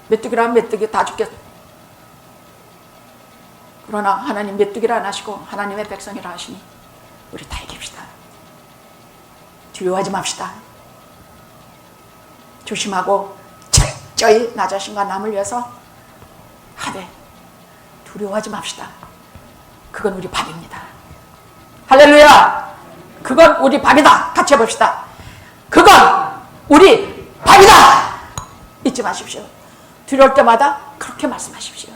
메뚜기라면 메뚜기 다 죽겠어. 그러나 하나님 메뚜기라 안 하시고 하나님의 백성이라 하시니 우리 다 이깁시다. 두려워하지 맙시다. 조심하고 철저히 나 자신과 남을 위해서 하되 두려워하지 맙시다. 그건 우리 밥입니다. 할렐루야. 그건 우리 밥이다. 같이 해봅시다. 그건 우리 밥이다. 잊지 마십시오. 두려울 때마다 그렇게 말씀하십시오.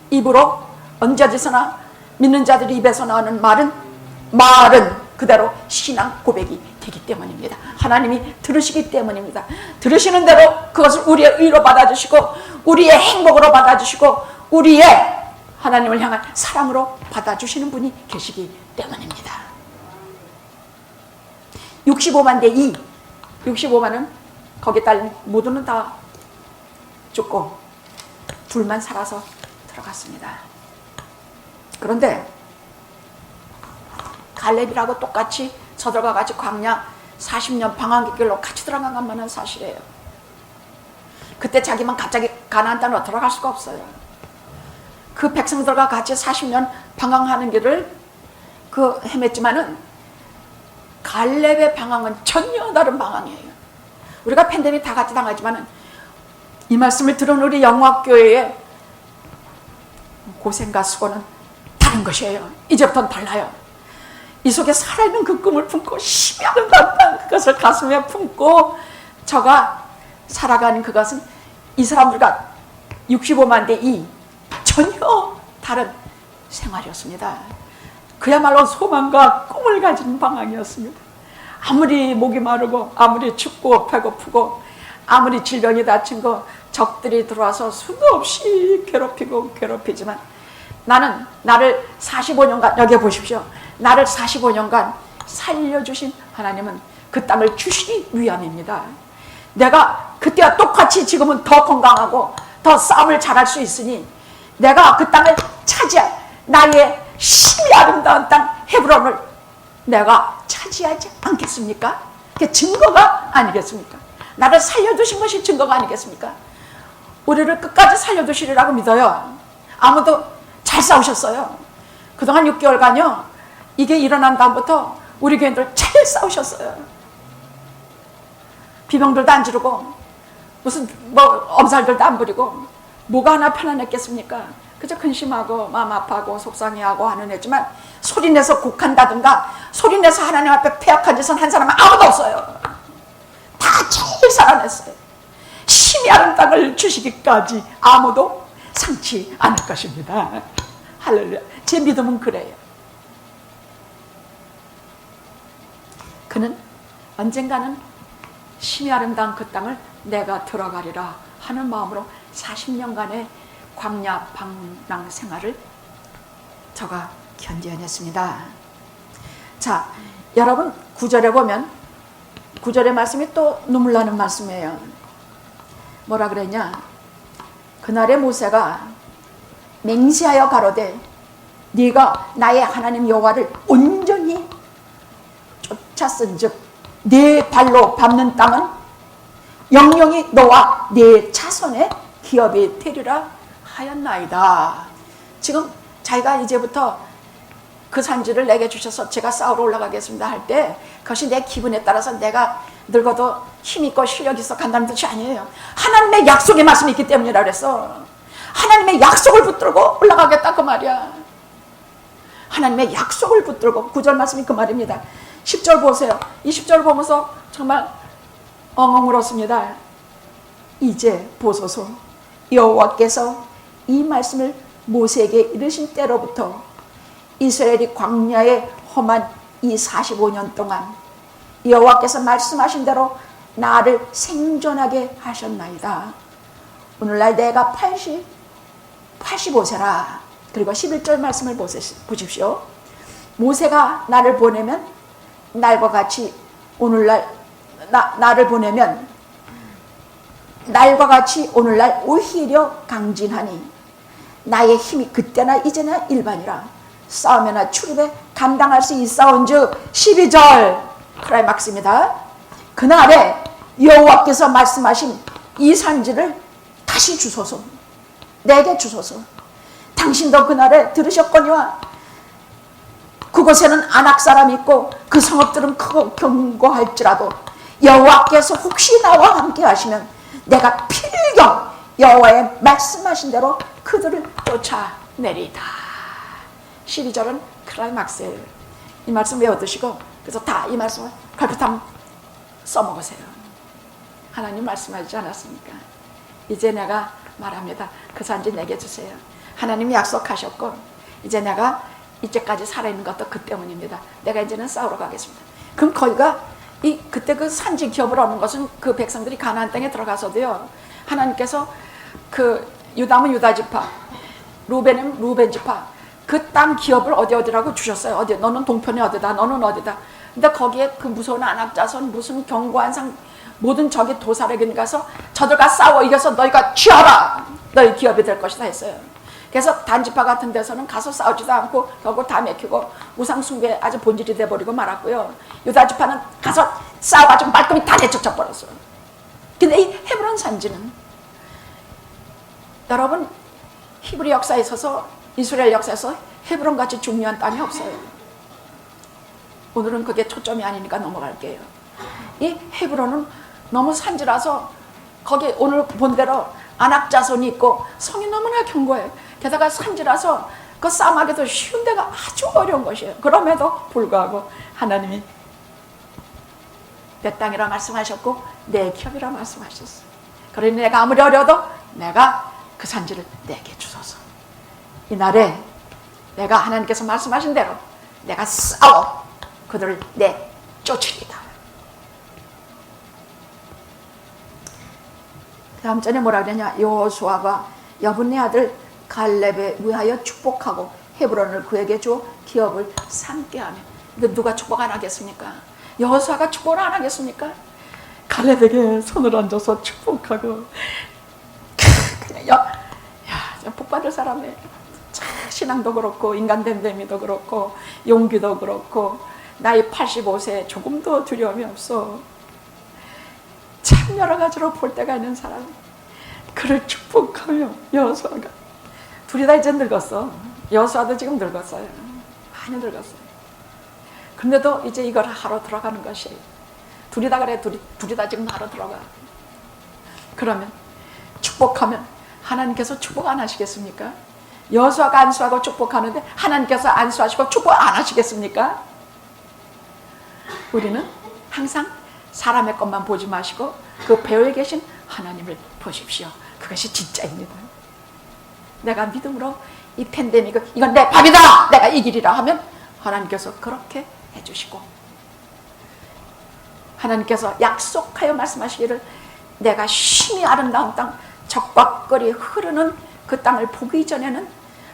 입으로 언제 어디서나 믿는 자들이 입에서 나오는 말은 그대로 신앙 고백이 되기 때문입니다. 하나님이 들으시기 때문입니다. 들으시는 대로 그것을 우리의 의로 받아주시고 우리의 행복으로 받아주시고 우리의 하나님을 향한 사랑으로 받아주시는 분이 계시기 때문입니다. 65만 대 2, 65만은 거기에 딸린 모두는 다 죽고 둘만 살아서 들어갔습니다. 그런데 갈렙이라고 똑같이 저들과 같이 광야 40년 방황길로 같이 들어간 것만은 사실이에요. 그때 자기만 갑자기 가나안 땅으로 들어갈 수가 없어요. 그 백성들과 같이 40년 방황하는 길을 헤맸지만은 갈렙의 방황은 전혀 다른 방황이에요. 우리가 팬데믹 다 같이 당하지만은 이 말씀을 들은 우리 영화교회의 고생과 수고는 다른 것이에요. 이제부터는 달라요. 이 속에 살아있는 그 꿈을 품고 심히 아름다운 그것을 가슴에 품고 저가 살아가는 그것은 이 사람들과 65만 대 2 전혀 다른 생활이었습니다. 그야말로 소망과 꿈을 가진 방황이었습니다. 아무리 목이 마르고 아무리 춥고 배고프고 아무리 질병이 다친 거 적들이 들어와서 수도 없이 괴롭히지만 나는 나를 45년간 여기 보십시오. 나를 45년간 살려주신 하나님은 그 땅을 주시기 위함입니다. 내가 그때와 똑같이 지금은 더 건강하고 더 싸움을 잘할 수 있으니 내가 그 땅을 차지할 나의 심히 아름다운 땅 헤브론을 내가 차지하지 않겠습니까? 그게 증거가 아니겠습니까? 나를 살려주신 것이 증거가 아니겠습니까? 우리를 끝까지 살려주시리라고 믿어요. 아무도 잘 싸우셨어요. 그동안 6개월간요 이게 일어난 다음부터 우리 교인들 잘 싸우셨어요. 비명들도 안 지르고 무슨 엄살들도 안 부리고 뭐가 하나 편안했겠습니까? 그저 근심하고 마음 아파하고 속상해하고 하는 애지만 소리내서 곡한다든가 소리내서 하나님 앞에 패역한 짓은 한 사람은 아무도 없어요. 다 잘 살아냈어요. 심히 아름다운 땅을 주시기까지 아무도 상치 않을 것입니다. 할렐루야. 제 믿음은 그래요. 그는 언젠가는 심히 아름다운 그 땅을 내가 들어가리라 하는 마음으로 40년간의 광야 방랑 생활을 저가 견뎌냈습니다. 자, 여러분 9절에 보면 9절의 말씀이 또 눈물 나는 말씀이에요. 뭐라 그랬냐? 그날의 모세가 맹세하여 가로되 네가 나의 하나님 여호와를 온전히 쫓았은즉 네 발로 밟는 땅은 영영이 너와 네 자손의 기업이 되리라 하였나이다. 지금 자기가 이제부터 그 산지를 내게 주셔서 제가 싸우러 올라가겠습니다 할 때 그것이 내 기분에 따라서 내가 늙어도 힘있고 실력있어 간다는 뜻이 아니에요. 하나님의 약속의 말씀이 있기 때문이라 그랬어. 하나님의 약속을 붙들고 올라가겠다 그 말이야. 하나님의 약속을 붙들고 9절 말씀이 그 말입니다. 10절 보세요. 이 10절 보면서 정말 엉엉 울었습니다. 이제 보소서 여호와께서 이 말씀을 모세에게 이르신 때로부터 이스라엘이 광야에 험한 이 45년 동안 여호와께서 말씀하신 대로 나를 생존하게 하셨나이다. 오늘날 내가 85세라. 그리고 11절 말씀을 보십시오. 모세가 나를 보내면 날과 같이 오늘날 나를 보내면 날과 같이 오늘날 오히려 강진하니 나의 힘이 그때나 이제나 일반이라 싸움이나 출입에 감당할 수 있사온즉 12절 클라이막스입니다. 그날에 여호와께서 말씀하신 이 산지를 다시 주소서. 내게 주소서. 당신도 그날에 들으셨거니와 그곳에는 아낙 사람이 있고 그 성읍들은 크고 견고할지라도 여호와께서 혹시 나와 함께 하시면 내가 필경 여호와의 말씀하신 대로 그들을 쫓아내리다. 12절은 클라이막스예요. 이 말씀 외워두시고 그래서 다 이 말씀을 갈피탕 써먹으세요. 하나님 말씀하지 않았습니까? 이제 내가 말합니다. 그 산지 내게 주세요. 하나님이 약속하셨고 이제 내가 이제까지 살아있는 것도 그 때문입니다. 내가 이제는 싸우러 가겠습니다. 그럼 거기가 그때 그 산지 기업을 얻는 것은 그 백성들이 가나안 땅에 들어가서도요. 하나님께서 그 유다면 유다 지파, 루벤은 루벤 지파 그 땅 기업을 어디라고 주셨어요. 어디 너는 동편이 어디다, 너는 어디다. 근데 거기에 그 무서운 아낙 자손 무슨 견고한 상 모든 적이 도살에게 가서 저들과 싸워 이겨서 너희가 취하라. 너희 기업이 될 것이다 했어요. 그래서 단지파 같은 데서는 가서 싸우지도 않고 결국 다 맥히고 우상 숭배에 아주 본질이 돼버리고 말았고요. 유다 지파는 가서 싸워가지고 말끔히 다 내쫓아 버렸어요. 근데 이 헤브론 산지는 여러분 히브리 역사에 있어서 이스라엘 역사에서 헤브론같이 중요한 땅이 없어요. 오늘은 그게 초점이 아니니까 넘어갈게요. 이 헤브론은 너무 산지라서 거기 오늘 본 대로 아낙 자손이 있고 성이 너무나 견고해요. 게다가 산지라서 그 싸움하기도 쉬운 데가 아주 어려운 것이에요. 그럼에도 불구하고 하나님이 내 땅이라 말씀하셨고 내 기업이라 말씀하셨어요. 그러니 내가 아무리 어려도 내가 그 산지를 내게 주소서. 이날에 내가 하나님께서 말씀하신 대로 내가 싸워 그들을 내쫓으리다. 다음 전에 뭐라 그러냐. 여호수아가 여분네 아들 갈렙에 위하여 축복하고 헤브론을 그에게 줘 기업을 삼게 하며. 이거 누가 축복 안 하겠습니까? 여호수아가 축복을 안 하겠습니까? 갈렙에게 손을 얹어서 축복하고 그냥 야 복 받을 사람이에요. 신앙도 그렇고 인간됨됨이도 그렇고 용기도 그렇고 나이 85세에 조금도 두려움이 없어. 참 여러 가지로 볼 때가 있는 사람. 그를 축복하며 여호수아가 둘이 다 이제 늙었어. 여호수아도 지금 늙었어요. 많이 늙었어요. 근데도 이제 이걸 하러 들어가는 것이 둘이 다 그래. 둘이 다 지금 하러 들어가. 그러면 축복하면 하나님께서 축복 안 하시겠습니까? 여호수아가 안수하고 축복하는데 하나님께서 안수하시고 축복 안 하시겠습니까? 우리는 항상 사람의 것만 보지 마시고 그 배후에 계신 하나님을 보십시오. 그것이 진짜입니다. 내가 믿음으로 이 팬데믹, 이건 내 밥이다, 내가 이기리라 하면 하나님께서 그렇게 해주시고, 하나님께서 약속하여 말씀하시기를 내가 심히 아름다운 땅, 적과 꿀이 흐르는 그 땅을 보기 전에는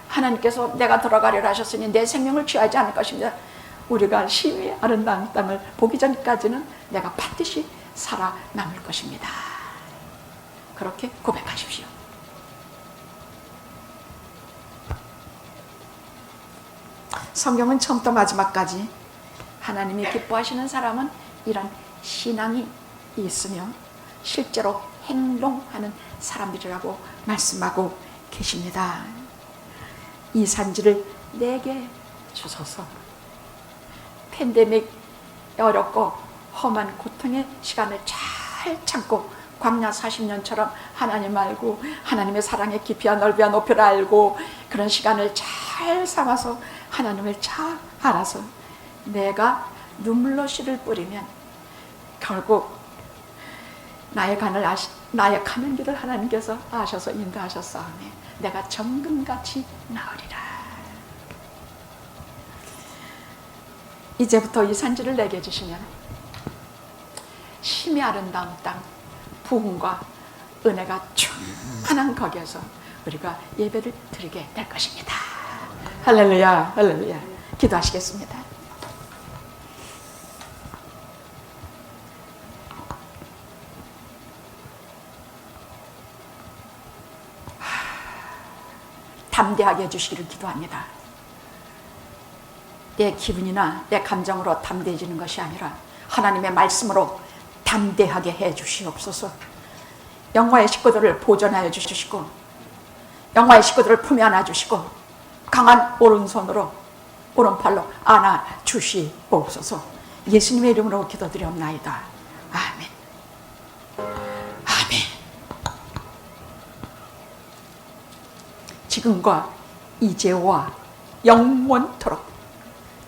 하나님께서 내가 돌아가리라 하셨으니 내 생명을 취하지 않을 것입니다. 우리가 심히 아름다운 땅을 보기 전까지는 내가 반드시 살아남을 것입니다. 그렇게 고백하십시오. 성경은 처음부터 마지막까지 하나님이 기뻐하시는 사람은 이런 신앙이 있으며 실제로 행동하는 사람들이라고 말씀하고 계십니다. 이 산지를 내게 주소서. 팬데믹 어렵고 험한 고통의 시간을 잘 참고 광야 40년처럼 하나님 알고 하나님의 사랑의 깊이와 넓이와 높이를 알고 그런 시간을 잘 삼아서 하나님을 잘 알아서 내가 눈물로 씨를 뿌리면 결국 나의 가는 길을 하나님께서 아셔서 인도하셨사오니 내가 정금같이 나으리라. 이제부터 이 산지를 내게 주시면 심히 아름다운 땅, 부흥과 은혜가 충만한 거기에서 우리가 예배를 드리게 될 것입니다. 할렐루야, 할렐루야. 기도하시겠습니다. 담대하게 해주시기를 기도합니다. 내 기분이나 내 감정으로 담대해지는 것이 아니라 하나님의 말씀으로 담대하게 해주시옵소서. 영화의 식구들을 보존하여 주시고 영화의 식구들을 품에 안아주시고 강한 오른손으로 오른팔로 안아주시옵소서. 예수님의 이름으로 기도드리옵나이다. 아멘. 아멘. 지금과 이제와 영원토록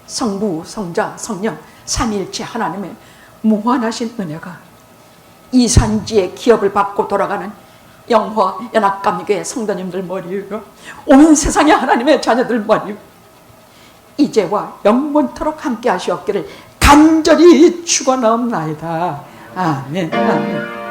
성부, 성자, 성령 삼위일체 하나님의 무한하신 은혜가 이 산지의 기업을 받고 돌아가는 영화 연합감리교회 성도님들 머리 위로 온 세상의 하나님의 자녀들 머리 이제와 영원토록 함께 하시옵기를 간절히 축원하옵나이다. 아멘. 아멘.